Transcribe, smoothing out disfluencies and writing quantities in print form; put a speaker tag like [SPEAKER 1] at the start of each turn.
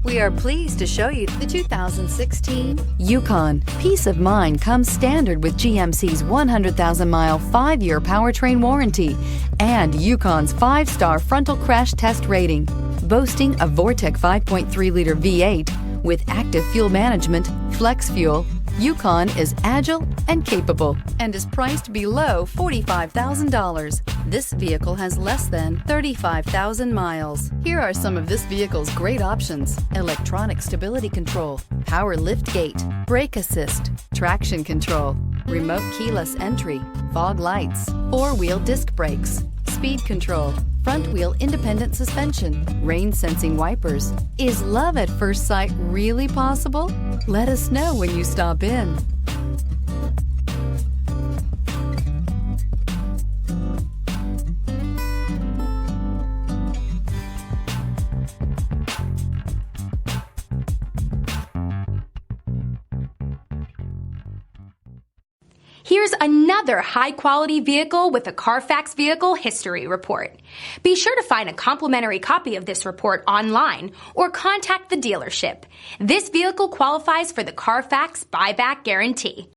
[SPEAKER 1] We are pleased to show you the 2016 Yukon. Peace of mind comes standard with GMC's 100,000-mile, 5-year powertrain warranty and Yukon's 5-star frontal crash test rating. Boasting a Vortec 5.3-liter V8 with active fuel management, flex fuel, Yukon is agile and capable and is priced below $45,000. This vehicle has less than 35,000 miles. Here are some of this vehicle's great options: electronic stability control, power liftgate, brake assist, traction control, remote keyless entry, fog lights, 4-wheel disc brakes, speed control, front wheel independent suspension, rain sensing wipers. Is love at first sight really possible? Let us know when you stop in.
[SPEAKER 2] Here's another high-quality vehicle with a Carfax Vehicle History Report. Be sure to find a complimentary copy of this report online or contact the dealership. This vehicle qualifies for the Carfax Buyback Guarantee.